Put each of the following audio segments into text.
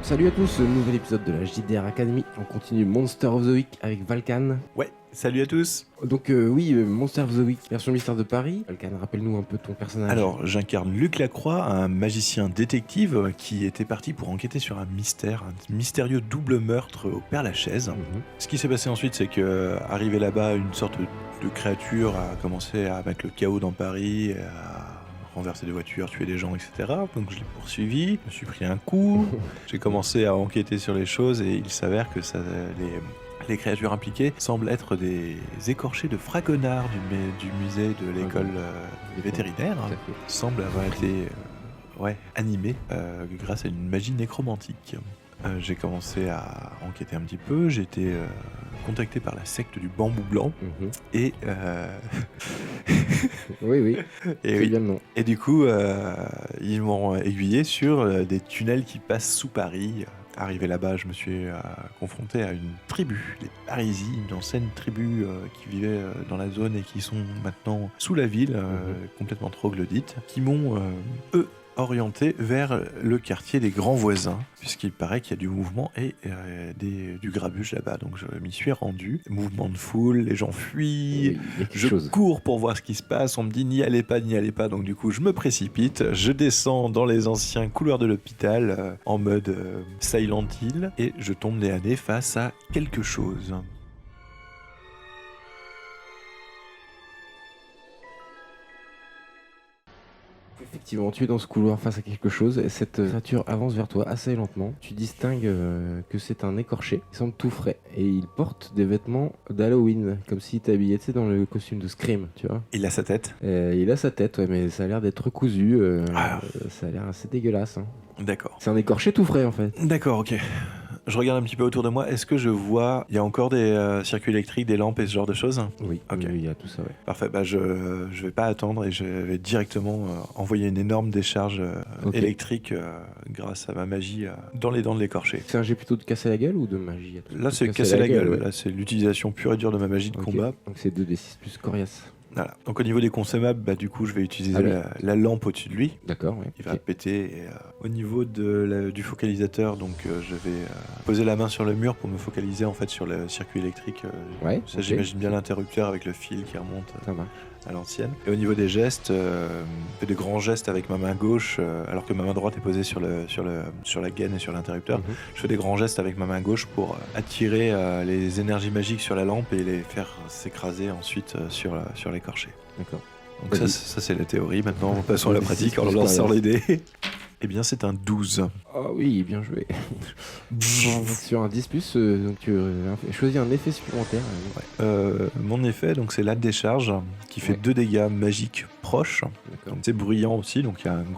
Salut à tous, nouvel épisode de la JDR Academy. On continue Monster of the Week avec Valkan. Ouais, salut à tous. Donc Monster of the Week, version mystère de Paris. Valkan, rappelle-nous un peu ton personnage. Alors, j'incarne Luc Lacroix, un magicien détective qui était parti pour enquêter sur un mystérieux double meurtre au Père-Lachaise. Ce qui s'est passé ensuite, c'est que arrivé là-bas, une sorte de créature a commencé à mettre le chaos dans Paris, à renverser des voitures, tuer des gens, etc. Donc je l'ai poursuivi, je me suis pris un coup, j'ai commencé à enquêter sur les choses et il s'avère que les créatures impliquées semblent être des écorchés de Fragonard du musée de l'école vétérinaire. Tout à fait. Semblent avoir été animés grâce à une magie nécromantique. J'ai commencé à enquêter un petit peu, j'ai été contacté par la secte du bambou blanc et Oui, et, c'est oui. bien le nom. Et du coup ils m'ont aiguillé sur des tunnels qui passent sous Paris. Arrivé là-bas, je me suis confronté à une tribu, les Parisis, une ancienne tribu qui vivait dans la zone et qui sont maintenant sous la ville, complètement troglodytes, qui m'ont, orienté vers le quartier des grands voisins, puisqu'il paraît qu'il y a du mouvement et du grabuge là-bas. Donc je m'y suis rendu. Mouvement de foule, les gens fuient, Oui, il y a quelque je chose. cours pour voir ce qui se passe, on me dit n'y allez pas. Donc du coup je me précipite, je descends dans les anciens couloirs de l'hôpital en mode Silent Hill et je tombe nez à nez face à quelque chose. Effectivement, tu es dans ce couloir face à quelque chose et cette créature avance vers toi assez lentement. Tu distingues que c'est un écorché. Il semble tout frais et il porte des vêtements d'Halloween, comme s'il était habillé, tu sais, dans le costume de Scream, tu vois. Il a sa tête. Il a sa tête, ouais, mais ça a l'air d'être cousu. Ah. Ça a l'air assez dégueulasse. Hein. D'accord. C'est un écorché tout frais en fait. D'accord, ok. Je regarde un petit peu autour de moi. Est-ce que je vois... Il y a encore des circuits électriques, des lampes et ce genre de choses ? Oui, Ok. oui, il y a tout ça, ouais. Parfait. Bah, je vais pas attendre et je vais directement envoyer une énorme décharge électrique grâce à ma magie dans les dents de l'écorché. C'est un jet plutôt de casser la gueule ou de magie? Là, c'est casser la gueule. ouais. Là, c'est l'utilisation pure et dure de ma magie de Ok. combat. Donc c'est 2d6 plus coriace. Voilà. Donc au niveau des consommables, bah, du coup, je vais utiliser Ah oui. la lampe au-dessus de lui. D'accord, ouais. Il va Ok. péter. Et, au niveau du focalisateur, donc je vais poser la main sur le mur pour me focaliser en fait sur le circuit électrique. Ouais, Ça, ok. j'imagine bien l'interrupteur avec le fil qui remonte Ça va. à l'ancienne. Et au niveau des gestes, je fais de grands gestes avec ma main gauche, alors que ma main droite est posée sur la gaine et sur l'interrupteur. Je fais des grands gestes avec ma main gauche pour attirer les énergies magiques sur la lampe et les faire s'écraser ensuite sur l'écorché. D'accord. Donc Vas-y. ça c'est la théorie. Maintenant, passons à la Vas-y, pratique. c'est On plus lance sur les coriace. dés. Eh bien, c'est un 12. Ah oui, bien joué. Donc, sur un 10 plus, donc tu choisis un effet supplémentaire. Mon effet, donc c'est la décharge qui fait Ouais. 2 dégâts magiques proches. D'accord. Donc c'est bruyant aussi, donc il y a une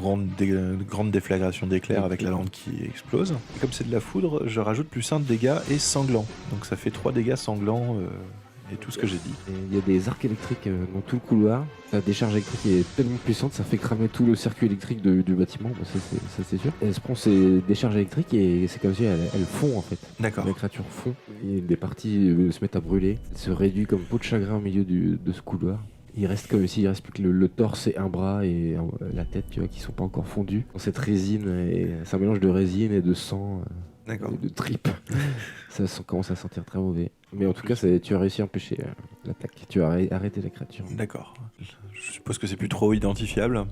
grande déflagration d'éclairs avec la lampe qui explose. Et comme c'est de la foudre, je rajoute plus 1 de dégâts et sanglant. Donc ça fait 3 dégâts sanglants et tout ce que j'ai dit. Et il y a des arcs électriques dans tout le couloir. La décharge électrique est tellement puissante, ça fait cramer tout le circuit électrique du bâtiment, bah, ça c'est sûr. Elle se prend ces décharges électriques et c'est comme si elle fond en fait. D'accord. La créature fond et des parties se mettent à brûler. Elle se réduit comme peau de chagrin au milieu de ce couloir. Il reste comme s'il reste plus que le torse et un bras et la tête, tu vois, qui sont pas encore fondus. Dans cette résine, et c'est un mélange de résine et de sang, D'accord. et de tripes. Commence à sentir très mauvais. Mais en tout cas, tu as réussi à empêcher l'attaque. Tu as arrêté la créature. D'accord. Je suppose que c'est plus trop identifiable.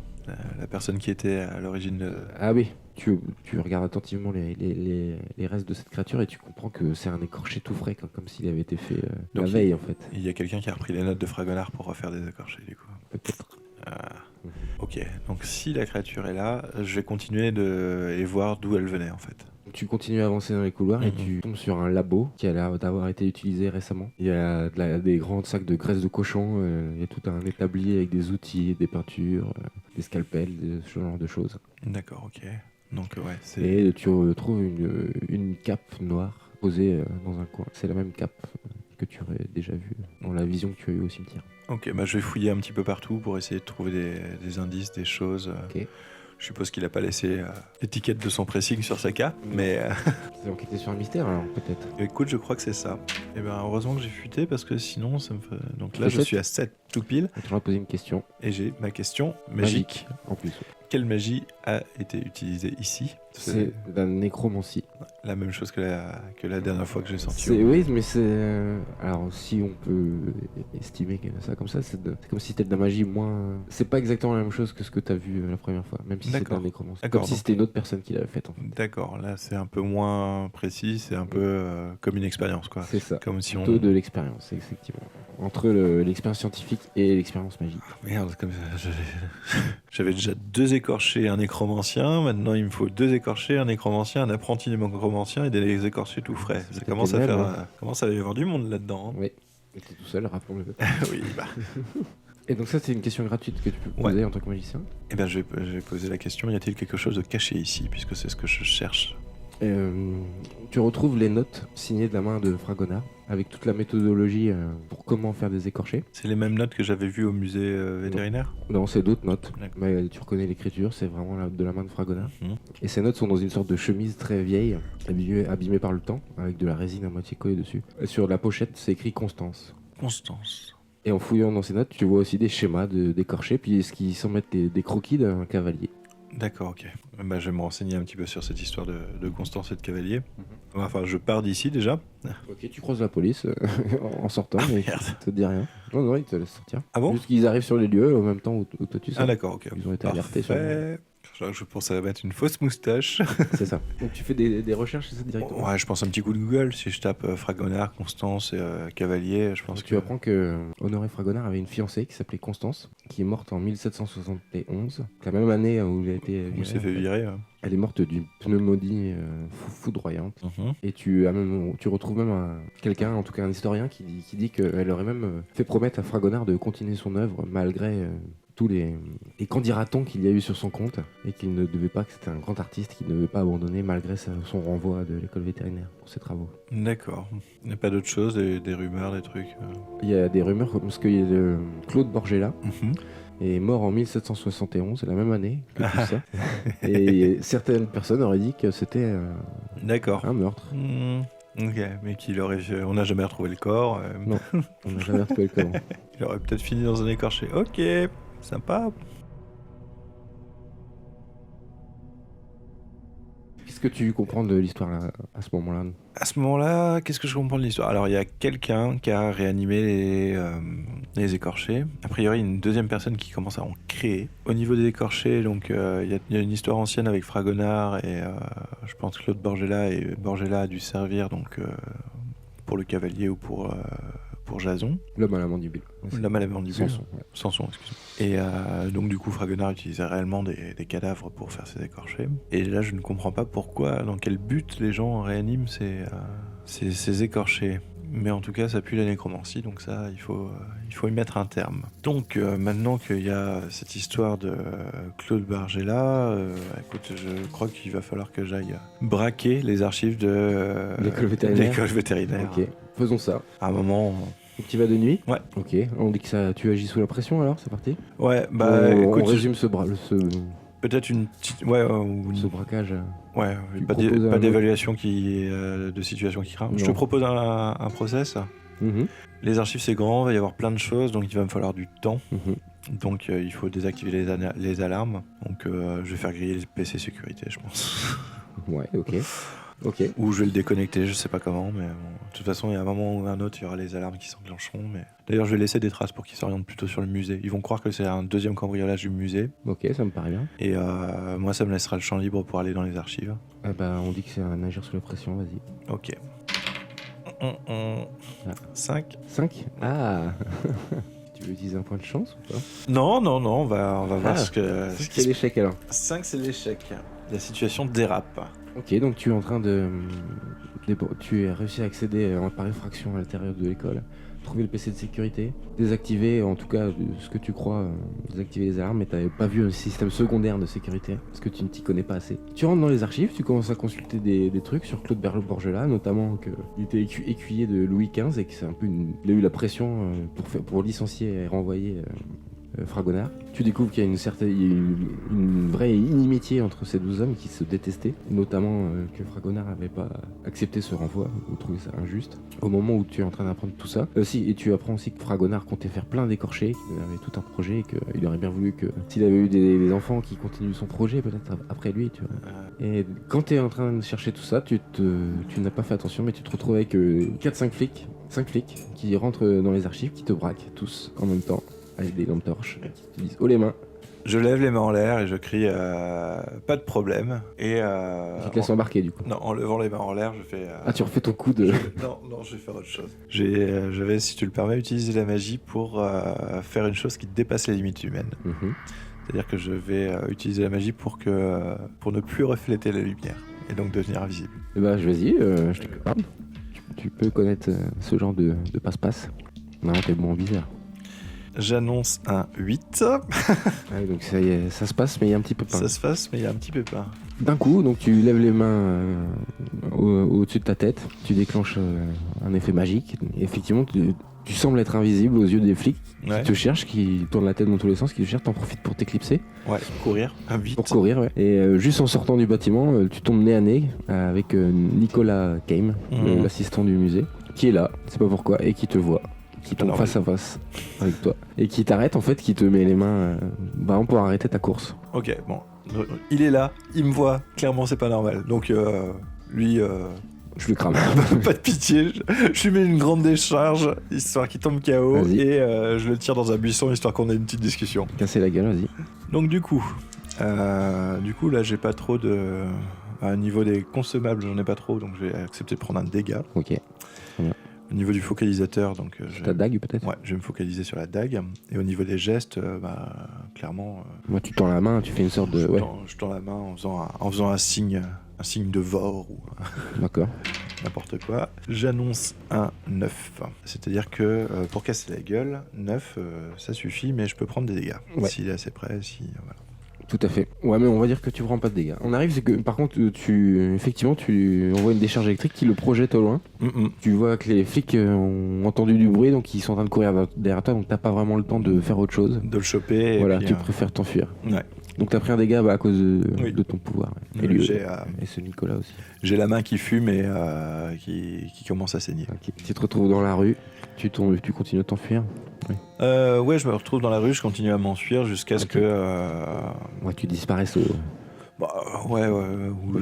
La personne qui était à l'origine de... Ah oui, tu regardes attentivement les restes de cette créature et tu comprends que c'est un écorché tout frais, comme s'il avait été fait la Donc, veille en fait. Il y a quelqu'un qui a repris les notes de Fragonard pour refaire des écorchés du coup. Peut-être. Ok, donc si la créature est là, je vais continuer et voir d'où elle venait en fait. Tu continues à avancer dans les couloirs et tu tombes sur un labo qui a l'air d'avoir été utilisé récemment. Il y a des grands sacs de graisse de cochon, il y a tout un établi avec des outils, des peintures, des scalpels, ce genre de choses. D'accord, ok. Donc ouais, c'est... Et tu retrouves une cape noire posée dans un coin. C'est la même cape que tu aurais déjà vue dans la vision que tu as eue au cimetière. Ok, bah je vais fouiller un petit peu partout pour essayer de trouver des indices, des choses. Ok. Je suppose qu'il a pas laissé l'étiquette de son pressing sur sa cape, mais C'est enquêté sur un mystère alors peut-être. écoute, je crois que c'est ça. Et ben heureusement que j'ai fuité parce que sinon ça me fait... Donc là je Peut-être. suis à 7 tout pile Je vais poser une question. et j'ai ma question magique. En plus. Quelle magie a été utilisée ici ? C'est de la nécromancie. la même chose que la dernière fois que j'ai senti. Oui, mais c'est... Alors, si on peut estimer que ça comme ça, c'est comme si c'était de la magie moins... C'est pas exactement la même chose que ce que t'as vu la première fois, même si c'était un nécromancien. D'accord, Comme si c'était une autre personne qui l'avait fait, en fait. D'accord, là c'est un peu moins précis, c'est un peu comme une expérience, quoi. C'est ça. Comme si Plutôt de l'expérience, effectivement. Entre l'expérience scientifique et l'expérience magique. Merde, comme ça, j'avais déjà 2 écorchés, un nécromancien, maintenant il me faut 2 écorchés, un nécromancien, un apprenti nécromancien et des écorchés tout frais. Ça commence à faire... commence à y avoir du monde là-dedans. Hein. Oui, mais t'es tout seul, rappelons-le. Oui, bah... Et donc ça, c'est une question gratuite que tu peux poser en tant que magicien. Eh bien, je vais poser la question, y a-t-il quelque chose de caché ici, puisque c'est ce que je cherche. Tu retrouves les notes signées de la main de Fragonard, avec toute la méthodologie pour comment faire des écorchés. C'est les mêmes notes que j'avais vues au musée vétérinaire ? Non, c'est d'autres notes. D'accord. Mais tu reconnais l'écriture, c'est vraiment de la main de Fragonard. Et ces notes sont dans une sorte de chemise très vieille, abîmée par le temps, avec de la résine à moitié collée dessus. Et sur la pochette, c'est écrit Constance. Constance. Et en fouillant dans ces notes, tu vois aussi des schémas d'écorchés, puis ce qui semble être des croquis d'un cavalier. D'accord, ok. Bah, je vais me renseigner un petit peu sur cette histoire de Constance et de cavalier. Enfin, je pars d'ici déjà. Ok, tu croises la police en sortant, mais merde. ça te dit rien. Non, ils te laissent sortir. Ah bon ? Juste qu'ils arrivent sur les lieux au même temps où toi tu sais. Ah d'accord, ok. Ils ont été alertés sur Je pense à mettre une fausse moustache. C'est ça. Donc tu fais des recherches, c'est ça directement ? Ouais, je pense un petit coup de Google. Si je tape Fragonard, Constance et Cavalier, je pense que... Tu apprends que Honoré Fragonard avait une fiancée qui s'appelait Constance, qui est morte en 1771, la même année où il a été viré. Il s'est fait virer. Elle est morte d'une pneumonie foudroyante. Et tu retrouves même quelqu'un, en tout cas un historien, qui dit qu'elle aurait même fait promettre à Fragonard de continuer son œuvre malgré tous les candidatons qu'il y a eu sur son compte, et qu'il ne devait pas, que c'était un grand artiste qu'il ne devait pas abandonner malgré son renvoi de l'école vétérinaire pour ses travaux. D'accord. Il n'y a pas d'autre chose, des rumeurs, des trucs Il y a des rumeurs parce qu'il y a Claude Borgella. Est mort en 1771, c'est la même année que tout ça. Et certaines personnes auraient dit que c'était un meurtre. Ok, mais on n'a jamais retrouvé le corps. Non, on n'a jamais retrouvé le corps. Il aurait peut-être fini dans un écorché. Ok, sympa. Qu'est-ce que tu comprends de l'histoire à ce moment-là ? À ce moment-là, qu'est-ce que je comprends de l'histoire ? Alors, il y a quelqu'un qui a réanimé les écorchés. A priori, une deuxième personne qui commence à en créer. Au niveau des écorchés, donc, il y a une histoire ancienne avec Fragonard et je pense Claude Borgella. Et Borgella a dû servir donc, pour le cavalier ou pour Jason. L'homme à la mandibule. L'homme à la mandibule. Samson, excusez-moi. Et donc du coup, Fragonard utilisait réellement des cadavres pour faire ses écorchés. Et là, je ne comprends pas pourquoi, dans quel but les gens réaniment ces écorchés. Mais en tout cas, ça pue la nécromancie, donc ça, il faut y mettre un terme. Donc maintenant qu'il y a cette histoire de Claude Borgella, écoute, je crois qu'il va falloir que j'aille braquer les archives de l'école vétérinaire. Ok, faisons ça. À un moment... Tu vas de nuit ? Ouais. Ok, on dit que ça, tu agis sous la pression alors, c'est parti ? Ouais, bah écoute... On résume ce peut-être une petite... ce braquage. Ouais, pas d'évaluation de situation qui craint. Je te propose un process. Les archives, c'est grand, il va y avoir plein de choses, donc il va me falloir du temps. Donc il faut désactiver les alarmes. Donc je vais faire griller le PC sécurité, je pense. Ouais, ok. Ou je vais le déconnecter, je sais pas comment, mais bon, de toute façon, il y a un moment ou un autre, il y aura les alarmes qui s'enclencheront. Mais... D'ailleurs, je vais laisser des traces pour qu'ils s'orientent plutôt sur le musée. Ils vont croire que c'est un deuxième cambriolage du musée. Ok, ça me paraît bien. Et moi, ça me laissera le champ libre pour aller dans les archives. On dit que c'est un agir sous la pression, vas-y. Ok. 5. 5 ? Ah. Tu veux utiliser un point de chance ou pas ? Non, on va voir ce que... C'est l'échec alors. 5, c'est l'échec. La situation dérape. Ok, donc tu es en train tu as réussi à accéder par effraction à l'intérieur de l'école, trouver le PC de sécurité, désactiver, en tout cas ce que tu crois, désactiver les alarmes, mais tu n'avais pas vu un système secondaire de sécurité, parce que tu ne t'y connais pas assez. Tu rentres dans les archives, tu commences à consulter des trucs sur Claude Borgella, notamment qu'il était écuyer de Louis XV et que c'est un peu il a eu la pression pour licencier et renvoyer Fragonard. Tu découvres qu'il y a une vraie inimitié entre ces deux hommes qui se détestaient, notamment que Fragonard n'avait pas accepté ce renvoi ou trouvé ça injuste. Au moment où tu es en train d'apprendre tout ça, et tu apprends aussi que Fragonard comptait faire plein d'écorchés, qu'il avait tout un projet et qu'il aurait bien voulu que s'il avait eu des enfants qui continuent son projet peut-être après lui, tu vois. Et quand tu es en train de chercher tout ça, tu n'as pas fait attention, mais tu te retrouves avec 5 flics qui rentrent dans les archives, qui te braquent tous en même temps avec des lampes torches, qui te disent haut les mains. Je lève les mains en l'air et je crie pas de problème. Et Qui te laisse embarquer du coup. Non, en levant les mains en l'air, je fais. Ah, tu refais ton coup de. Non, je vais faire autre chose. Je vais, si tu le permets, utiliser la magie pour faire une chose qui dépasse les limites humaines. C'est-à-dire que je vais utiliser la magie pour ne plus refléter la lumière et donc devenir invisible. Eh bah, vas-y, je te parle. Tu peux connaître ce genre de passe-passe. Non, t'es bon en bizarre. J'annonce un 8. Ouais, donc ça y est, ça se passe, mais il y a un petit peu pas. Ça se passe, mais il y a un petit peu pas. D'un coup, donc tu lèves les mains au-dessus de ta tête, tu déclenches un effet magique. Et effectivement, tu sembles être invisible aux yeux des flics qui te cherchent, qui tournent la tête dans tous les sens, qui te cherchent, t'en profites pour t'éclipser. Ouais, courir, un 8. Pour courir, ouais. Et juste en sortant du bâtiment, tu tombes nez à nez avec Nicolas Kame, l'assistant du musée, qui est là, c'est pas pourquoi, et qui te voit. Qui tombe face à face avec toi et qui t'arrête en fait, qui te met les mains pour arrêter ta course. Ok, bon, il est là, il me voit, clairement c'est pas normal. Donc lui, je lui crame. Pas de pitié, je lui mets une grande décharge histoire qu'il tombe KO. Vas-y. Et je le tire dans un buisson histoire qu'on ait une petite discussion. Casser la gueule, vas-y. Donc du coup là j'ai pas trop de... À niveau des consommables j'en ai pas trop, donc je vais accepter de prendre un dégât. Ok, très bien. Au niveau du focalisateur, donc ta dague peut-être. Ouais, je vais me focaliser sur la dague. Et au niveau des gestes, clairement. Moi, tu tends la main, tu fais une sorte de. Je tends la main en faisant un signe de vor ou. D'accord. N'importe quoi. J'annonce un 9. C'est-à-dire que pour casser la gueule, 9, ça suffit, mais je peux prendre des dégâts. Ouais. S'il est assez près, voilà. Tout à fait. Ouais, mais on va dire que tu prends pas de dégâts. On arrive, c'est que par contre, tu envoies une décharge électrique qui le projette au loin. Tu vois que les flics ont entendu du bruit, donc ils sont en train de courir derrière toi, donc t'as pas vraiment le temps de faire autre chose. De le choper. Voilà, et puis, tu préfères t'enfuir. Ouais. Donc t'as pris un dégât à cause de ton pouvoir. Ouais. Et ce Nicolas aussi. J'ai la main qui fume et qui commence à saigner. Okay. Tu te retrouves dans la rue, tu continues à t'enfuir. Ouais, je me retrouve dans la rue, je continue à m'enfuir jusqu'à ce que... Ouais, tu disparaisses au... Ouais, ou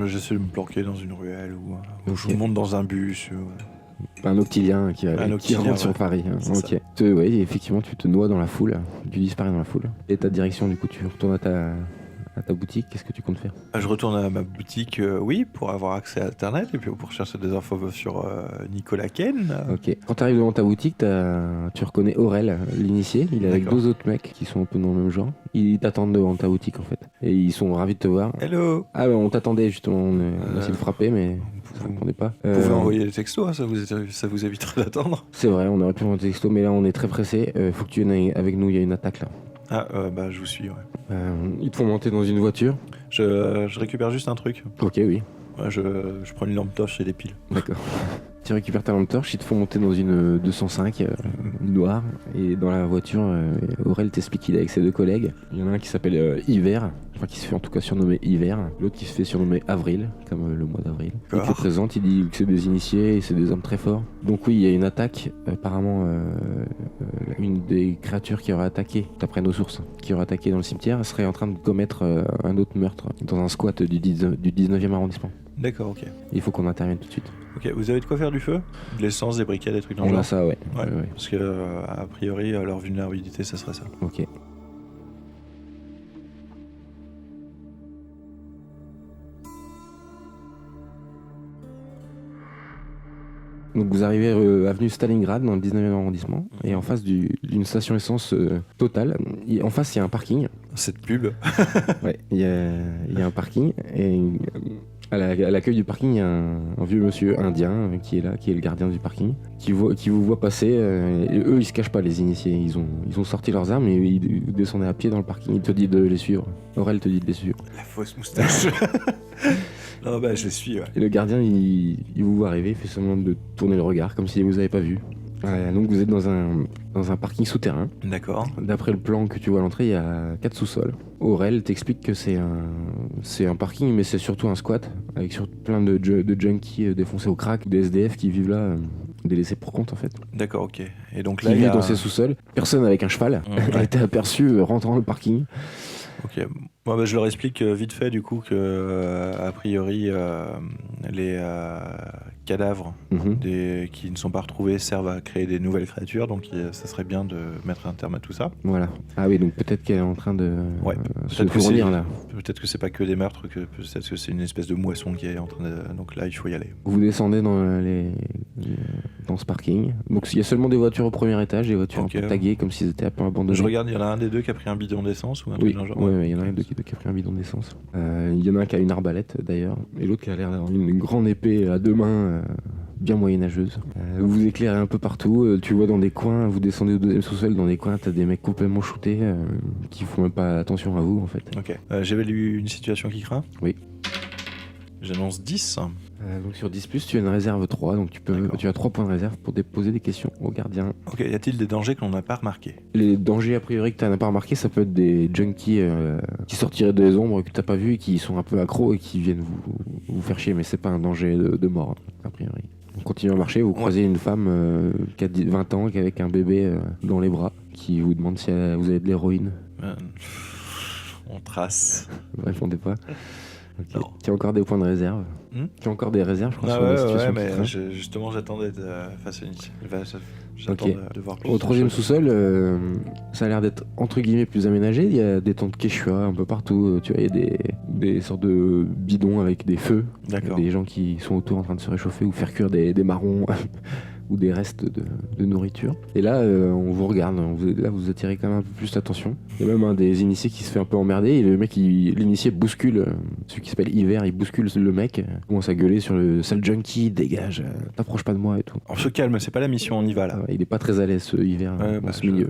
j'essaie de me planquer dans une ruelle ou je monte dans un bus. Un octilien qui rentre sur Paris. Ok. Ouais, effectivement, tu te noies dans la foule, tu disparais dans la foule. Et ta direction, du coup, tu retournes à ta boutique, qu'est-ce que tu comptes faire ? Je retourne à ma boutique, oui, pour avoir accès à Internet et puis pour chercher des infos sur Nicolas Kane. Ok. Quand tu arrives devant ta boutique, tu reconnais Aurel, l'initié. Il est avec deux autres mecs qui sont un peu dans le même genre. Ils t'attendent devant ta boutique en fait. Et ils sont ravis de te voir. Hello. Ah on t'attendait justement, on a essayé de frapper mais ça répondait pas. Vous pouvez envoyer des textos, ça vous éviterait d'attendre. C'est vrai, on aurait pu envoyer des textos, mais là on est très pressé. Faut que tu viennes avec nous, il y a une attaque là. Ah, je vous suis, ouais. Ils te font monter dans une voiture. Je récupère juste un truc. Ok, oui. Ouais, je prends une lampe torche et des piles. D'accord. Tu récupères ta lampe torche, ils te font monter dans une 205 noire. Et dans la voiture, Aurel t'explique qu'il est avec ses deux collègues. Il y en a un qui s'appelle Hiver, enfin qui se fait en tout cas surnommer Hiver. L'autre qui se fait surnommer Avril, comme le mois d'avril. Il te présente, il dit que c'est des initiés et c'est des hommes très forts. Donc oui, il y a une attaque. Apparemment, une des créatures qui aurait attaqué, d'après nos sources, qui aurait attaqué dans le cimetière, serait en train de commettre un autre meurtre dans un squat du 19e arrondissement. D'accord, ok. Il faut qu'on intervienne tout de suite. Ok, vous avez de quoi faire du feu ? De l'essence, des briquets, des trucs dans le genre ? On a ça, ouais. Parce que, a priori, leur vulnérabilité, ça serait ça. Ok. Donc vous arrivez avenue Stalingrad dans le 19e arrondissement et en face d'une station essence Total. En face il y a un parking. Cette pub. Ouais, il y a un parking et à l'accueil du parking il y a un vieux monsieur indien qui est là, qui est le gardien du parking, qui vous voit passer. Et eux ils se cachent pas, les initiés. Ils ont sorti leurs armes et ils descendaient à pied dans le parking. Il te dit de les suivre. Aurel te dit de les suivre. La fausse moustache. Non, je les suis, ouais. Et le gardien, il vous voit arriver, il fait semblant de tourner le regard, comme s'il vous avait pas vu. Ouais, donc vous êtes dans un parking souterrain. D'accord. D'après le plan que tu vois à l'entrée, il y a 4 sous-sols. Aurel t'explique que c'est un parking, mais c'est surtout un squat, avec plein de junkies défoncés au crack, des SDF qui vivent là, délaissés pour compte en fait. D'accord, ok. Et donc Qui là, il y vivent a... dans ces sous-sols. Personne avec un cheval a été aperçu rentrant dans le parking. Ok. Bon, bah, je leur explique vite fait du coup que a priori les cadavres qui ne sont pas retrouvés servent à créer des nouvelles créatures, donc ça serait bien de mettre un terme à tout ça. Voilà. Ah oui, donc peut-être qu'elle est en train de se Peut-être fournir là. Peut-être que c'est pas que des meurtres, peut-être que c'est une espèce de moisson qui est en train de... Donc là, il faut y aller. Vous descendez dans ce parking. Donc il y a seulement des voitures au premier étage, des voitures un peu taguées comme s'ils étaient un peu abandonnées. Je regarde, il y en a un des deux qui a pris un bidon d'essence ou un truc dans le genre. Oui, il y en a un des deux qui a pris un bidon d'essence. Il y en a un qui a une arbalète d'ailleurs, et l'autre qui a l'air d'avoir une grande épée à 2 mains, bien moyenâgeuse. Vous vous éclairez un peu partout, tu vois dans des coins, vous descendez au 2e sous-sol, dans des coins t'as des mecs complètement shootés qui font même pas attention à vous en fait. Ok. J'avais lu une situation qui craint. Oui. J'annonce 10. Donc sur 10+, tu as une réserve 3, donc tu as 3 points de réserve pour déposer des questions au gardien. Ok, y a-t-il des dangers que l'on n'a pas remarqués? Les dangers a priori que tu n'as pas remarqué, ça peut être des junkies qui sortiraient des ombres que tu n'as pas vu et qui sont un peu accros et qui viennent vous faire chier, mais c'est pas un danger de mort a priori. On continue à marcher, vous croisez une femme qui a 20 ans avec un bébé dans les bras qui vous demande si vous avez de l'héroïne. On trace. Vous répondez pas. Okay. Tu as encore des points de réserve. Tu as encore des réserves, je crois. Ah ouais, mais justement, j'attendais face à j'attends de voir plus. Au 3e sous-sol, ça a l'air d'être entre guillemets plus aménagé. Il y a des tentes quechua un peu partout. Tu vois, il y a des sortes de bidons avec des feux. D'accord. Des gens qui sont autour en train de se réchauffer ou faire cuire des marrons. Ou des restes de nourriture. Et là, on vous regarde, vous attirez quand même un peu plus l'attention. Il y a même un des initiés qui se fait un peu emmerder, et le mec, l'initié bouscule, celui qui s'appelle Hiver, il bouscule le mec, commence à gueuler sur le sale junkie, dégage, t'approches pas de moi et tout. On se calme, c'est pas la mission, on y va là. Il est pas très à l'aise ce Hiver dans ce milieu.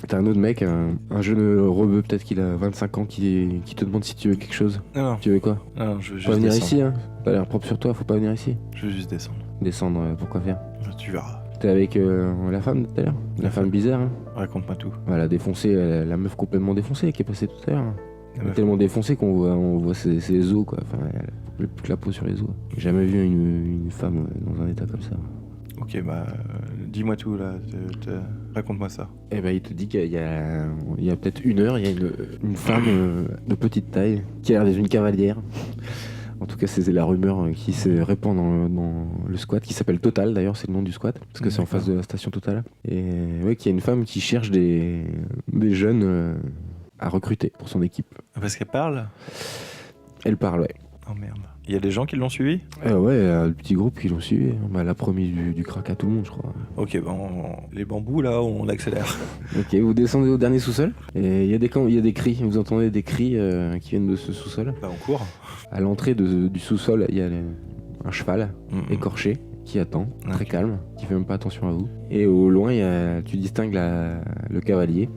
T'as un autre mec, un jeune rebeu, peut-être qu'il a 25 ans, qui te demande si tu veux quelque chose. Non. Tu veux quoi? Non, je veux juste pas venir descendre. ici, hein. T'as l'air propre sur toi, faut pas venir ici. Je veux juste descendre. Descendre, pourquoi faire? Tu verras. T'es avec la femme tout à l'heure? La femme bizarre, hein. Raconte-moi tout. Voilà, défoncée, la meuf complètement défoncée qui est passée tout à l'heure. Elle est tellement défoncée qu'on voit ses os, quoi. Enfin, elle a plus que la peau sur les os. J'ai jamais vu une femme dans un état comme ça. Ok, bah, dis-moi tout là, raconte-moi ça. Eh ben, il te dit qu'il y a peut-être 1 heure, il y a une femme de petite taille qui a l'air d'être une cavalière. En tout cas, c'est la rumeur qui se répand dans le squat, qui s'appelle Total d'ailleurs, c'est le nom du squat, parce que c'est en face de la station Total. Et ouais, qu'il y a une femme qui cherche des jeunes à recruter pour son équipe. Parce qu'elle parle? Elle parle, ouais. Oh merde. Il y a des gens qui l'ont suivi? Ouais, le petit groupe qui l'ont suivi. Elle a promis du crack à tout le monde, je crois. Ok, bon, les bambous là, on accélère. Ok, vous descendez au dernier sous-sol. Et il y a des cris, vous entendez des cris qui viennent de ce sous-sol. Bah, on court. À l'entrée du sous-sol, il y a un cheval écorché qui attend, très calme, qui fait même pas attention à vous. Et au loin, tu distingues le cavalier,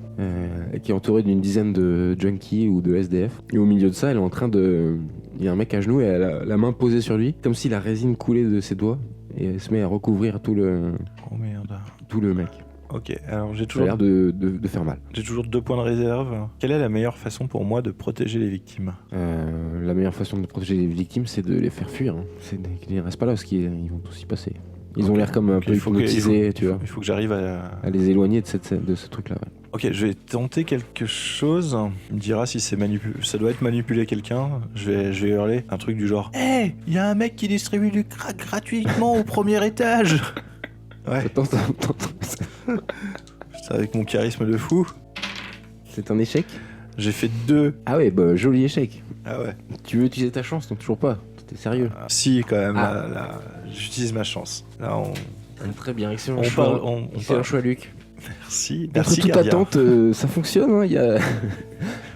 qui est entouré d'une dizaine de junkies ou de SDF. Et au milieu de ça, elle est en train de... Il y a un mec à genoux et elle a la main posée sur lui, comme si la résine coulait de ses doigts. Et elle se met à recouvrir tout le mec. Ok, alors j'ai toujours... Ça a l'air de faire mal. J'ai toujours 2 points de réserve. Quelle est la meilleure façon pour moi de protéger les victimes? La meilleure façon de protéger les victimes, c'est de les faire fuir. Hein. C'est qu'ils ne restent pas là, parce qu'ils vont tous y passer. Ils ont l'air comme un peu hypnotisés, tu vois. Il faut que j'arrive à les éloigner de ce truc-là. Ouais. Ok, je vais tenter quelque chose. Il me dira si ça doit être manipuler quelqu'un. Je vais hurler un truc du genre: Hey, il y a un mec qui distribue du crack gratuitement au premier étage. Ouais. Attends. C'est avec mon charisme de fou. C'est un échec? J'ai fait 2. Ah ouais, bah joli échec. Ah ouais. Tu veux utiliser ta chance? Non, toujours pas. T'es sérieux? Si, quand même. Là, j'utilise ma chance. Là, très bien, excellent choix. Excellent choix, Luc. Merci. Contre toute attente, ça fonctionne. Hein. Il y a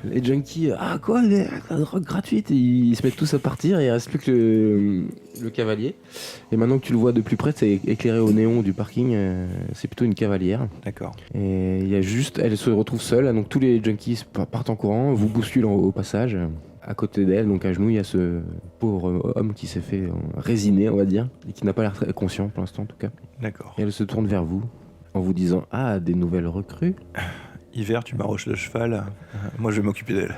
les junkies. Ah quoi, la drogue gratuite. Ils se mettent tous à partir et il reste plus que le cavalier. Et maintenant que tu le vois de plus près, c'est éclairé au néon du parking. C'est plutôt une cavalière. D'accord. Et il y a juste, elle se retrouve seule. Donc tous les junkies partent en courant, vous bousculent au passage. À côté d'elle, donc à genoux, il y a ce pauvre homme qui s'est fait résiner, on va dire, et qui n'a pas l'air très conscient pour l'instant en tout cas. D'accord. Et elle se tourne vers vous. en vous disant « Ah, des nouvelles recrues ?» Hiver, tu m'arroches le cheval. Moi, je vais m'occuper d'elle.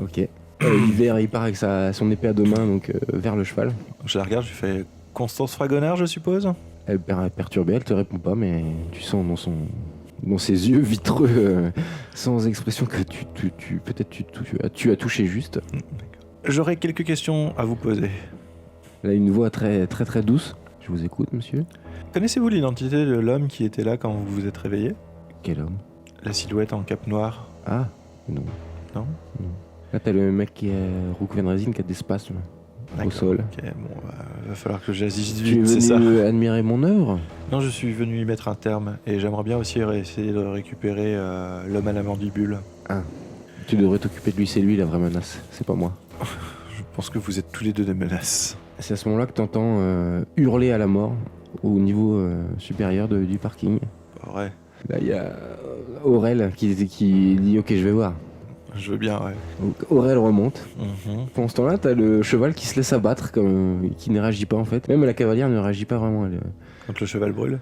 Ok. Hiver, il part avec son épée à deux mains, donc vers le cheval. Je la regarde, je fais Constance Fragonard, je suppose. Elle est perturbée, elle te répond pas, mais tu sens dans ses yeux vitreux, sans expression, que tu as touché juste. J'aurais quelques questions à vous poser. Elle a une voix très très très douce. Je vous écoute, monsieur. Connaissez-vous l'identité de l'homme qui était là quand vous vous êtes réveillé? Quel homme? La silhouette en cape noire. Ah, non. Non? Là, t'as le mec qui est recouvert de résine, qui a des spasmes au sol. Ok, bon, va falloir que j'agisse Tu es vite, c'est ça. venu admirer mon œuvre? Non, je suis venu y mettre un terme et j'aimerais bien aussi essayer de récupérer l'homme à la mandibule. Ah, tu devrais t'occuper de lui, c'est lui la vraie menace, c'est pas moi. Je pense que vous êtes tous les deux des menaces. C'est à ce moment-là que t'entends hurler à la mort au niveau supérieur du parking. Ouais, Là, il y a Aurel qui dit « Ok, je vais voir ». je veux bien, ouais. Donc Aurel remonte. Mhm. Pendant ce temps-là, t'as le cheval qui se laisse abattre, qui ne réagit pas en fait. Même la cavalière ne réagit pas vraiment. Quand le cheval brûle.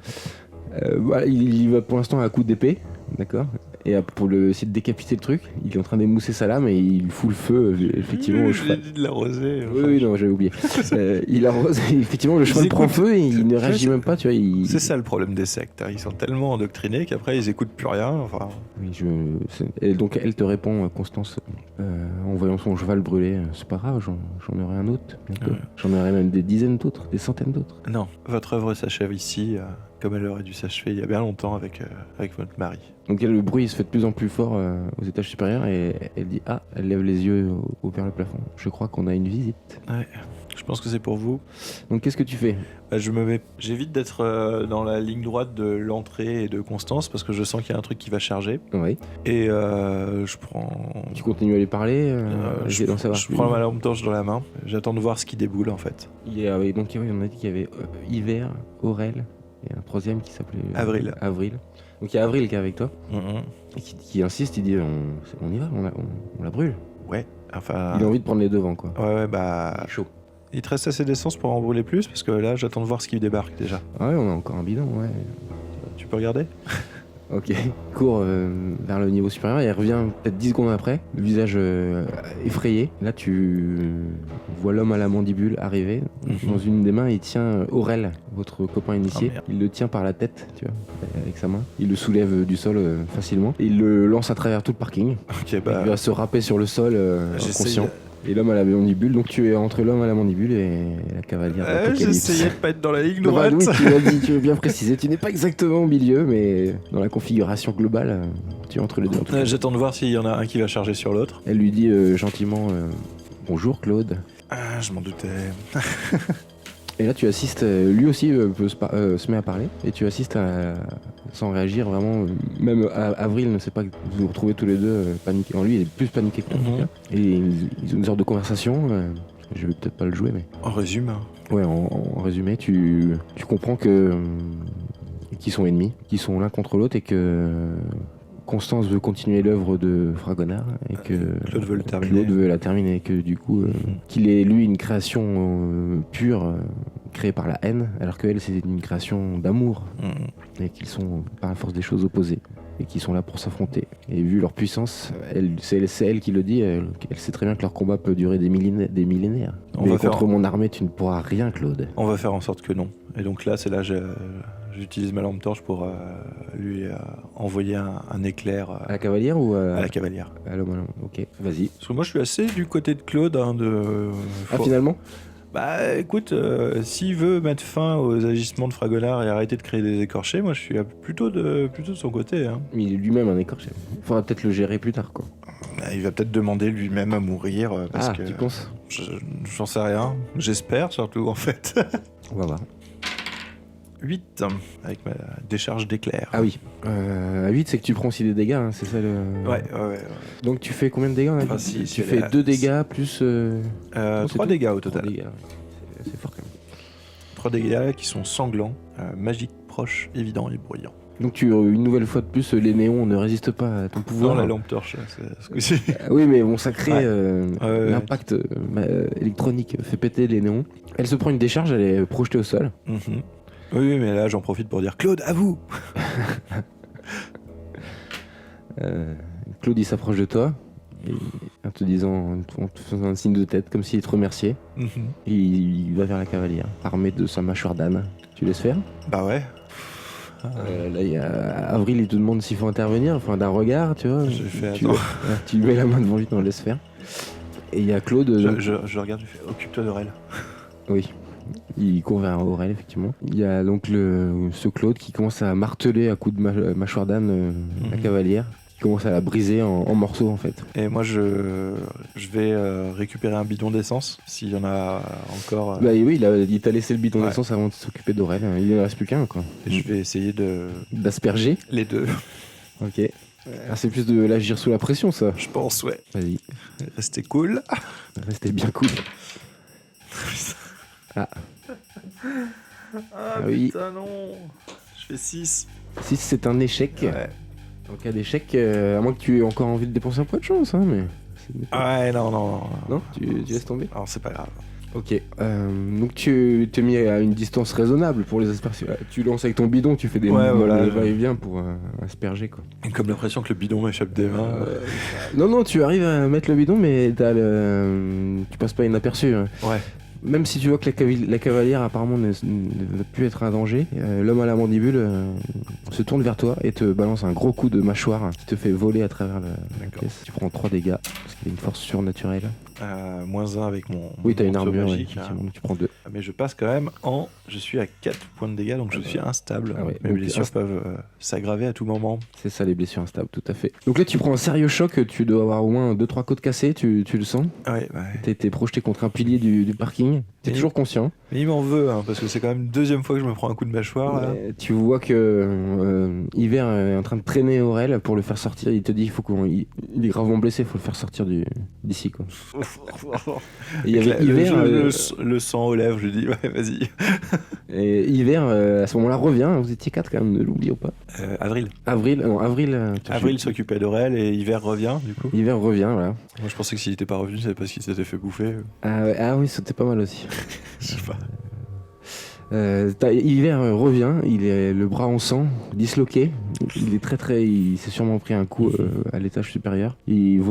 Voilà, il va pour l'instant à coup d'épée, d'accord. Et pour essayer de décapiter le truc, il est en train d'émousser sa lame et il fout le feu effectivement au Je cheval. l'ai dit de l'arroser. Oui, non, j'avais oublié. Il arrose, et effectivement, le cheval prend feu et il ne réagit même pas, tu vois. C'est ça le problème des sectes, hein. Ils sont tellement endoctrinés qu'après ils écoutent plus rien. Enfin, Oui, et donc elle te répond, Constance, en voyant son cheval brûler, c'est pas grave, j'en aurai un autre bientôt. Ouais. J'en aurai même des dizaines d'autres, des centaines d'autres. non, votre œuvre s'achève ici, comme elle aurait dû s'achever il y a bien longtemps avec votre mari. Donc le bruit se fait de plus en plus fort aux étages supérieurs et elle dit ah, elle lève les yeux vers le plafond. Je crois qu'on a une visite. Ouais, je pense que c'est pour vous. Donc qu'est-ce que tu fais? J'évite d'être dans la ligne droite de l'entrée et de Constance parce que je sens qu'il y a un truc qui va charger. Oui. Et je prends. Tu continues à lui parler Je d'en savoir je plus. prends ma lampe torche dans la main. J'attends de voir ce qui déboule en fait. Oui, donc on a dit qu'il y avait Hiver, Aurel et un troisième qui s'appelait Avril. Donc il y a Avril qui est avec toi Mhm. et qui insiste, il dit on y va, on la brûle. Ouais, enfin. Il a envie de prendre les devants quoi. Ouais, bah. Il est chaud. Il te reste assez d'essence pour en brûler plus parce que là j'attends de voir ce qui débarque déjà. Ah ouais, on a encore un bidon, ouais. Tu peux regarder? Ok, il court vers le niveau supérieur et il revient peut-être 10 secondes après, le visage effrayé. Là, tu vois l'homme à la mandibule arriver. Dans une des mains, il tient Aurel, votre copain initié. Oh, merde. Il le tient par la tête, tu vois, avec sa main. Il le soulève du sol facilement. Et il le lance à travers tout le parking. Ok, Il bah. va se râper sur le sol J'essaye inconscient. Et l'homme à la mandibule, donc tu es entre l'homme à la mandibule et la cavalière d'Apocalypse. J'essayais de pas être dans la ligne Bah droite. oui, tu l'as dit, tu veux bien préciser. Tu n'es pas exactement au milieu, mais dans la configuration globale, tu es entre les deux. en tout cas. J'attends de voir s'il y en a un qui va charger sur l'autre. Elle lui dit gentiment bonjour Claude. Ah, je m'en doutais. Et là, tu assistes, lui aussi se met à parler, et tu assistes sans réagir vraiment. Même Avril ne sait pas que vous vous retrouvez tous les deux paniqués. Lui, il est plus paniqué que toi. en tout cas. Et ils ont une sorte de conversation. Je vais peut-être pas le jouer, mais. En résumé. Ouais, en résumé, tu comprends que qu'ils sont ennemis, qu'ils sont l'un contre l'autre et que Constance veut continuer l'œuvre de Fragonard et que Claude veut le terminer. Claude veut la terminer et que du coup, qu'il est lui une création pure créée par la haine, alors qu'elle c'est une création d'amour et qu'ils sont par la force des choses opposés et qui sont là pour s'affronter. Et vu leur puissance, c'est elle qui le dit, elle sait très bien que leur combat peut durer des millénaires. Mais contre mon armée, tu ne pourras rien, Claude. On va faire en sorte que non. Et donc là, c'est là j'utilise ma lampe torche pour lui envoyer un éclair À la cavalière ou à la cavalière. à l'homme. Ok, vas-y. Parce que moi, je suis assez du côté de Claude. Finalement Bah écoute, s'il veut mettre fin aux agissements de Fragonard et arrêter de créer des écorchés, moi je suis plutôt de son côté. Hein. Mais il est lui-même un écorché. Faudra peut-être le gérer plus tard, quoi. Il va peut-être demander lui-même à mourir parce que tu penses j'en sais rien. J'espère surtout en fait. On va voir. 8 avec ma décharge d'éclair. Ah oui. À 8, c'est que tu prends aussi des dégâts, hein, c'est ça le. Ouais. Donc tu fais combien de dégâts on a dit Enfin, Tu fais 2 dégâts plus. 3 dégâts au 3 total. dégâts, ouais. C'est fort quand même. 3 dégâts qui sont sanglants, magiques, proches, évidents et bruyants. Donc une nouvelle fois de plus, les néons ne résistent pas à ton pouvoir. Non, la lampe torche, c'est ce coup-ci. Oui, mais bon, ça crée Ouais. l'impact électronique fait péter les néons. Elle se prend une décharge, elle est projetée au sol. Mhm. Oui, mais là, j'en profite pour dire Claude, à vous. Claude, il s'approche de toi, et en te disant, en te faisant un signe de tête, comme s'il te remerciait. Et il va vers la cavalière, armé de sa mâchoire d'âne. Tu laisses faire? Bah ouais. Là, il y a Avril, il te demande s'il faut intervenir, enfin d'un regard, tu vois. J'ai fait, tu, attends. tu lui mets la main devant lui, non, laisse faire. Et il y a Claude. Je regarde, je fais, occupe-toi d'Aurel. Oui. Il court vers Aurel, effectivement. Il y a donc ce Claude qui commence à marteler à coups de mâchoire d'âne la cavalière. Qui commence à la briser en morceaux, en fait. Et moi, je vais récupérer un bidon d'essence, s'il y en a encore. Bah oui, il t'a laissé le bidon d'essence avant de s'occuper d'Aurel. Il ne reste plus qu'un, quoi. Et je vais essayer d'asperger les deux. Ok. C'est plus de l'agir sous la pression, ça. Je pense, ouais. Vas-y. Restez cool. Restez bien cool. Ah oui. Putain, non. Je fais 6. 6, c'est un échec. Ouais. En cas d'échec, à moins que tu aies encore envie de dépenser un point de chance, hein, mais... Ouais, non. Non, tu laisses tomber. Alors, c'est pas grave. Ok, donc tu t'es mis à une distance raisonnable pour les asperger. Tu lances avec ton bidon, tu fais des va-et-vient pour asperger, quoi. Et comme l'impression que le bidon m'échappe des mains. Non, tu arrives à mettre le bidon, mais tu passes pas inaperçu. Hein. Ouais. Même si tu vois que la cavalière apparemment ne va plus être un danger, l'homme à la mandibule se tourne vers toi et te balance un gros coup de mâchoire qui te fait voler à travers la pièce. Tu prends 3 dégâts parce qu'il a une force surnaturelle. -1 avec mon. Oui, t'as une armure, magique, donc tu prends 2. Mais je passe quand même je suis à 4 points de dégâts, donc je suis instable. Ah ouais, mes blessures peuvent s'aggraver à tout moment. C'est ça, les blessures instables, tout à fait. Donc là, tu prends un sérieux choc, tu dois avoir au moins 2-3 côtes cassées, tu le sens. Ouais. T'as été projeté contre un pilier du parking. T'es toujours conscient. Mais il m'en veut, parce que c'est quand même une deuxième fois que je me prends un coup de mâchoire. Là. Tu vois que Hiver est en train de traîner Aurel pour le faire sortir. Il te dit il est gravement blessé, il faut le faire sortir d'ici, quoi. Et il y avait Hiver, le sang aux lèvres, je dis ouais, vas-y. Et Hiver, à ce moment-là, revient. Vous étiez 4 quand même, ne l'oubliez pas. Avril. Avril s'occupait d'Aurel et Hiver revient, du coup. Hiver revient, voilà. Moi, je pensais que s'il était pas revenu, c'est parce qu'il s'était fait bouffer. Ah oui, c'était pas mal aussi. Je sais pas. Hiver revient, il est le bras en sang, disloqué. Il est il s'est sûrement pris un coup à l'étage supérieur. Il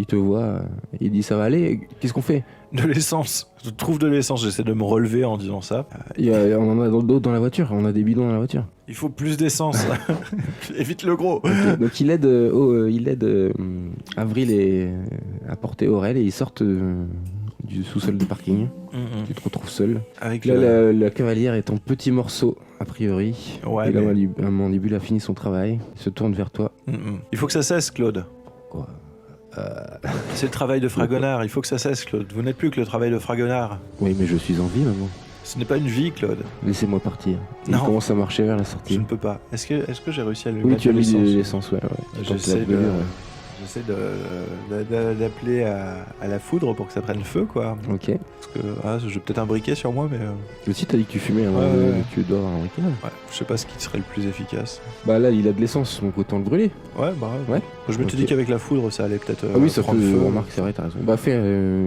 te voit, il dit ça va aller. Qu'est-ce qu'on fait? De l'essence. Je trouve de l'essence. J'essaie de me relever en disant ça. On en a d'autres dans la voiture. On a des bidons dans la voiture. Il faut plus d'essence. Évite le gros. Okay. Donc il aide Avril à porter Aurel et ils sortent du sous-sol du parking. Tu te retrouves seul. Avec la cavalière est en petits morceaux, a priori. Ouais, et la mandibule a fini son travail. Il se tourne vers toi. Il faut que ça cesse, Claude. Quoi? C'est le travail de Fragonard. Il faut que ça cesse, Claude. Vous n'êtes plus que le travail de Fragonard. Oui, mais je suis en vie, maman. Ce n'est pas une vie, Claude. Laissez-moi partir. Non. Il commence à marcher vers la sortie. Je ne peux pas. Est-ce que j'ai réussi à lui Oui, mettre tu as de mis l'essence? de l'essence, ouais. J'essaie d'appeler à la foudre pour que ça prenne feu, quoi. Ok. Parce que j'ai peut-être un briquet sur moi, mais... Aussi, t'as dit que tu fumais avant tu dois avoir un briquet. Ouais, je sais pas ce qui serait le plus efficace. Bah là, il a de l'essence, donc autant le brûler. Ouais. Je me suis dit qu'avec la foudre, ça allait peut-être ah oui, ça prendre peut... feu. Remarque, c'est vrai, t'as raison. Bah fais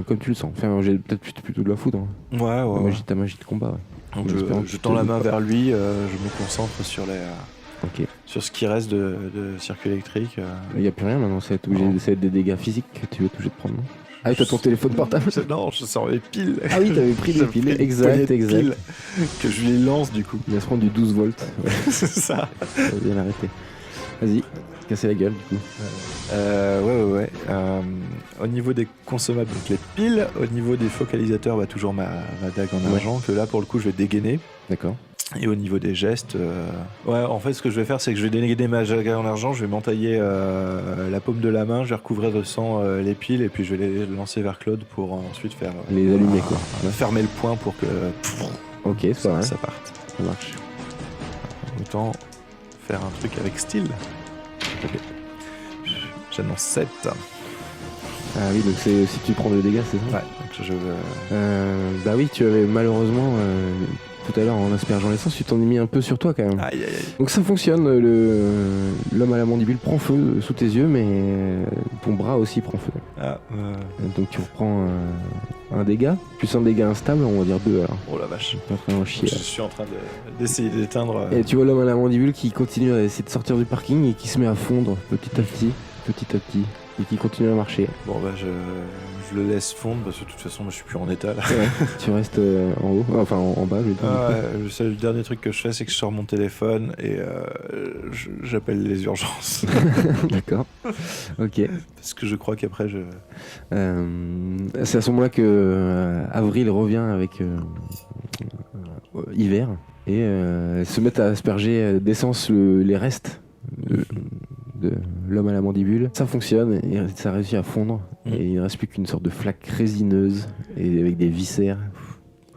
comme tu le sens. J'ai peut-être plutôt de la foudre. Ouais. Ta magie de combat, ouais. Donc je tends la main vers lui, je me concentre sur ce qui reste de circuit électrique. Il n'y a plus rien maintenant, ça va être des dégâts physiques que tu es obligé de prendre. Ah oui, t'as ton téléphone portable? Non, je sors mes piles. Ah oui, t'avais pris des piles, exact. Piles que je lui lance du coup. Il va se prendre du 12 volts. Ouais. C'est ça. Ça va bien l'arrêter. Vas-y, casser la gueule du coup. Ouais. Au niveau des consommables, donc les piles, au niveau des focalisateurs, toujours ma dague en argent, que là pour le coup je vais dégainer. D'accord. Et au niveau des gestes, en fait ce que je vais faire c'est que je vais dégainer ma dague en argent, je vais m'entailler la paume de la main, je vais recouvrir de sang les piles et puis je vais les lancer vers Claude pour ensuite faire... les allumer quoi. Fermer le point pour que... Ok, c'est pas mal. Ça parte. Ça marche. Autant faire un truc avec style. Okay. J'annonce 7. Ah oui, donc c'est si tu prends des dégâts, c'est ça? Ouais, bah oui, tu avais malheureusement tout à l'heure en aspergeant l'essence, tu t'en es mis un peu sur toi quand même. Aïe. Donc ça fonctionne, l'homme à la mandibule prend feu sous tes yeux, mais ton bras aussi prend feu. Donc tu reprends un dégât, plus un dégât instable, on va dire 2 alors. Oh la vache. Pas vraiment chier. Je suis en train d'essayer d'éteindre. Et tu vois l'homme à la mandibule qui continue à essayer de sortir du parking et qui se met à fondre petit à petit, et qui continue à marcher. Bon bah je le laisse fondre parce que de toute façon je suis plus en état là. Ouais, tu restes en haut, enfin en bas. Le dernier truc que je fais c'est que je sors mon téléphone et j'appelle les urgences. D'accord, ok. Parce que je crois qu'après je... C'est à ce moment-là que Avril revient avec Hiver et se met à asperger d'essence les restes de l'homme à la mandibule. Ça fonctionne et ça réussit à fondre et il ne reste plus qu'une sorte de flaque résineuse et avec des viscères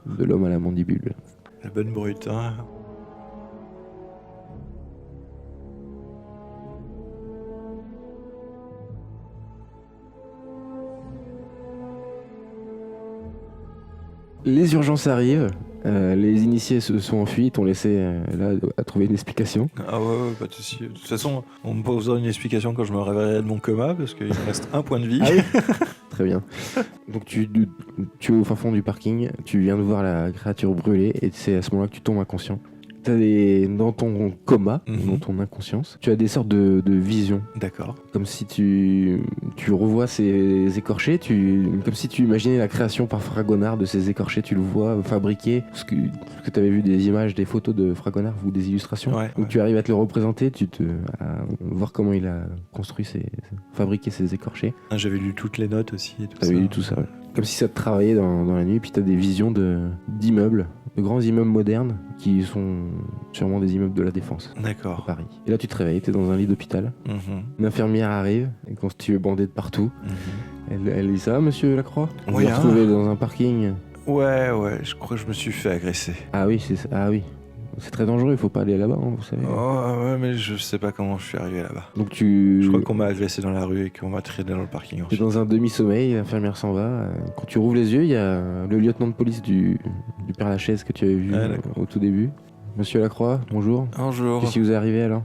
de l'homme à la mandibule. La bonne brute, hein. Les urgences arrivent. Les initiés se sont enfuis, t'ont laissé là à trouver une explication. Ah ouais, pas de soucis. De toute façon, on me posera une explication quand je me réveillerai de mon coma parce qu'il me reste un point de vie. Ah oui. Très bien. Donc tu es au fin fond du parking, tu viens de voir la créature brûler et c'est à ce moment-là que tu tombes inconscient. Dans ton coma, dans ton inconscience, tu as des sortes de visions. D'accord. Comme si tu revois ces écorchés, comme si tu imaginais la création par Fragonard de ces écorchés, tu le vois fabriquer, parce que tu avais vu des images, des photos de Fragonard ou des illustrations. Ouais, donc tu arrives à te le représenter, à voir comment il a construit, fabriqué ces écorchés. Ah, j'avais lu toutes les notes aussi. T'avais lu tout ça, ouais. Comme si ça te travaillait dans la nuit, puis t'as des visions d'immeubles, de grands immeubles modernes, qui sont sûrement des immeubles de la Défense. D'accord. À Paris. Et là tu te réveilles, t'es dans un lit d'hôpital. Une infirmière arrive, et constituée bandée de partout. Elle dit ça, monsieur Lacroix? Vous vous retrouvez dans un parking. Ouais, je crois que je me suis fait agresser. Ah oui, c'est très dangereux, il faut pas aller là-bas, hein, vous savez. Oh ouais, mais je sais pas comment je suis arrivé là-bas. Donc Je crois qu'on m'a agressé dans la rue et qu'on m'a traîné dans le parking. T'es dans un demi-sommeil, l'infirmière s'en va. Quand tu rouvres les yeux, il y a le lieutenant de police du Père-Lachaise que tu avais vu au tout début. Monsieur Lacroix, bonjour. Bonjour. Qu'est-ce qui vous est arrivé alors?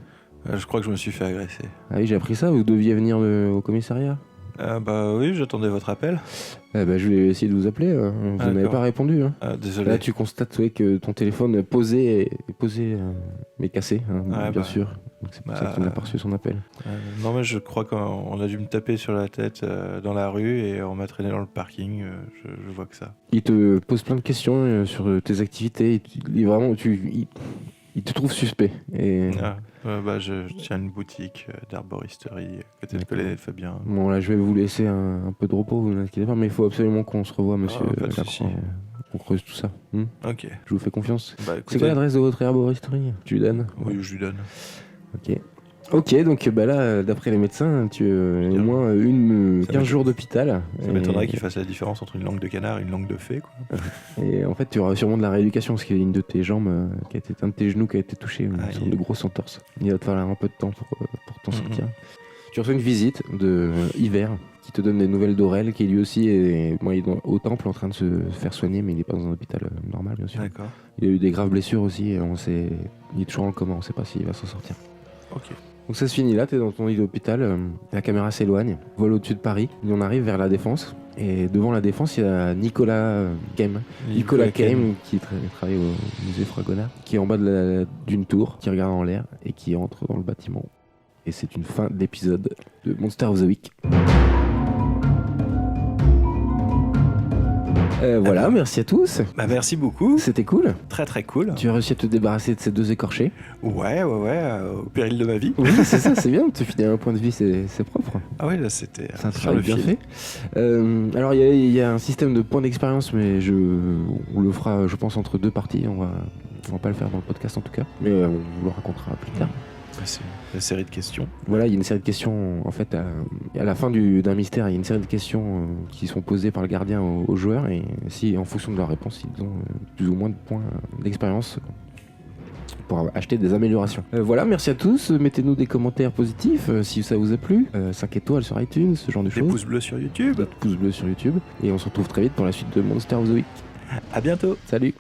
Je crois que je me suis fait agresser. Ah oui, j'ai appris ça, vous deviez venir au commissariat? Bah oui, j'attendais votre appel. Je vais essayer de vous appeler, vous n'avez pas répondu. Hein. Désolé. Là tu constates que ton téléphone est posé, mais cassé, hein, bien sûr. Donc c'est pour ça que tu n'as pas reçu son appel. Non mais je crois qu'on a dû me taper sur la tête dans la rue et on m'a traîné dans le parking, je vois que ça. Il te pose plein de questions sur tes activités, il te trouve suspect. Et... je tiens une boutique d'arboristerie à côté de Colonel Fabien. Bon là je vais vous laisser un peu de repos, vous n'inquiétez pas, mais il faut absolument qu'on se revoie, monsieur Lacroix. On creuse tout ça. Ok. Je vous fais confiance. Écoutez... C'est quoi l'adresse de votre arboristerie? Tu lui donnes? Oui, je lui donne. Ok, donc là, d'après les médecins, tu as au moins 15 jours d'hôpital. Ça m'étonnerait qu'il fasse la différence entre une langue de canard et une langue de fée, quoi. Et en fait, tu auras sûrement de la rééducation parce qu'il y a une de tes jambes, un de tes genoux qui a été touché, une sorte de grosse entorse. Il va te falloir un peu de temps pour t'en sortir. Tu reçois une visite de Hiver qui te donne des nouvelles d'Aurel, qui lui aussi est au temple en train de se faire soigner, mais il n'est pas dans un hôpital normal, bien sûr. D'accord. Il a eu des graves blessures aussi, et il est toujours en coma, on ne sait pas s'il va s'en sortir. Ok. Donc ça se finit là, t'es dans ton lit d'hôpital, la caméra s'éloigne, vole au-dessus de Paris, et on arrive vers la Défense. Et devant la Défense, il y a Nicolas Keim qui travaille au musée Fragonard, qui est en bas d'une tour, qui regarde en l'air et qui entre dans le bâtiment. Et c'est une fin d'épisode de Monster of the Week. Voilà, merci à tous. Merci beaucoup. C'était cool. Très très cool. Tu as réussi à te débarrasser de ces 2 écorchés. Ouais, au péril de ma vie. Oui, c'est ça, c'est bien. Te filer un point de vie, c'est propre. Ah oui, là c'était un travail bien fait. Alors il y a un système de points d'expérience, mais on le fera, je pense, entre 2 parties. On va pas le faire dans le podcast en tout cas, mais on vous le racontera plus tard. C'est une série de questions. Voilà, il y a une série de questions, en fait, à la fin d'un mystère, il y a une série de questions qui sont posées par le gardien aux joueurs, et si, en fonction de leur réponse, ils ont plus ou moins de points d'expérience pour acheter des améliorations. Voilà, merci à tous, mettez-nous des commentaires positifs si ça vous a plu, 5 étoiles sur iTunes, ce genre de choses. Des pouces bleus sur YouTube. Des pouces bleus sur YouTube, et on se retrouve très vite pour la suite de Monster of the Week. À bientôt. Salut.